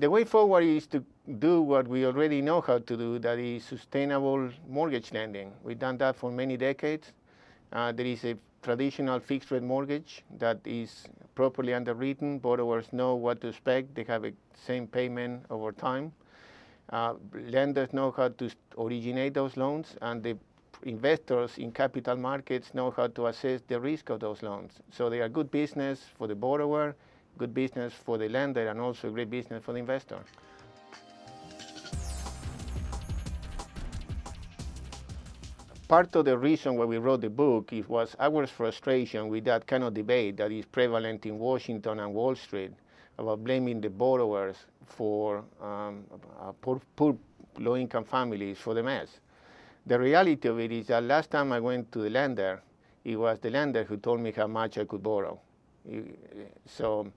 The way forward is to do what we already know how to do, that is sustainable mortgage lending. We've done that for many decades. There is a traditional fixed rate mortgage that is properly underwritten. Borrowers know what to expect. They have a same payment over time. Lenders know how to originate those loans, and the investors in capital markets know how to assess the risk of those loans. So they are good business for the borrower, good business for the lender, and also great business for the investor. Part of the reason why we wrote the book was our frustration with that kind of debate that is prevalent in Washington and Wall Street about blaming the borrowers for poor low-income families for the mess. The reality of it is that last time I went to the lender, it was the lender who told me how much I could borrow. So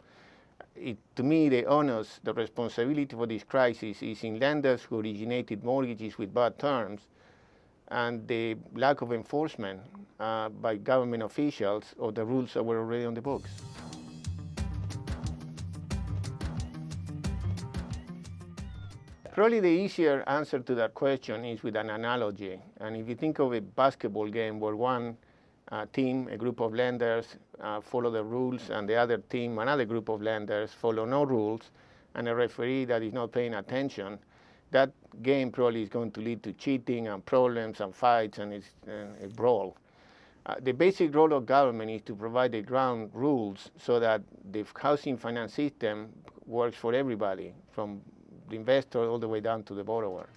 to me, the onus, the responsibility for this crisis is in lenders who originated mortgages with bad terms, and the lack of enforcement by government officials of the rules that were already on the books. Probably the easier answer to that question is with an analogy. And if you think of a basketball game where one team, a group of lenders, follow the rules, and the other team, another group of lenders, follow no rules, and a referee that is not paying attention, that game probably is going to lead to cheating and problems and fights and a brawl. The basic role of government is to provide the ground rules so that the housing finance system works for everybody, from the investor all the way down to the borrower.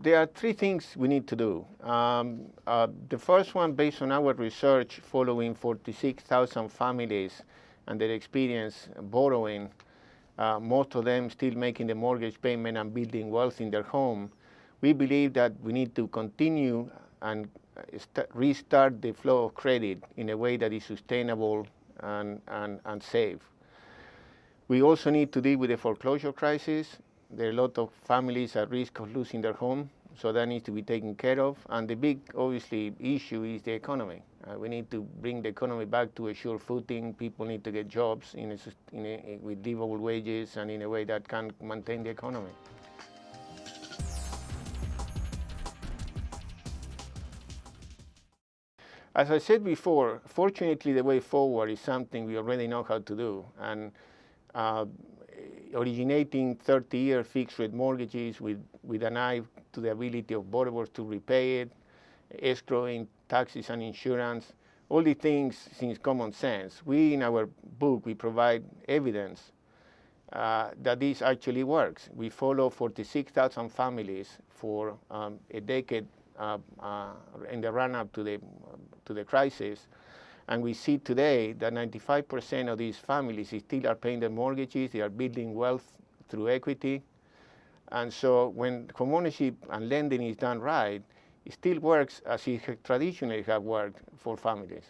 There are three things we need to do. The first one, based on our research following 46,000 families and their experience borrowing, most of them still making the mortgage payment and building wealth in their home, we believe that we need to continue and restart the flow of credit in a way that is sustainable and safe. We also need to deal with the foreclosure crisis. There are a lot of families at risk of losing their home, so that needs to be taken care of. And the big, obviously, issue is the economy. We need to bring the economy back to a sure footing. People need to get jobs with livable wages and in a way that can maintain the economy. As I said before, fortunately, the way forward is something we already know how to do. And originating 30-year fixed-rate mortgages with an eye to the ability of borrowers to repay it, escrowing taxes and insurance, all the things seem common sense. We, in our book, we provide evidence that this actually works. We follow 46,000 families for a decade in the run-up to the crisis, and we see today that 95% of these families still are paying their mortgages. They are building wealth through equity. And so when homeownership and lending is done right, it still works as it traditionally have worked for families.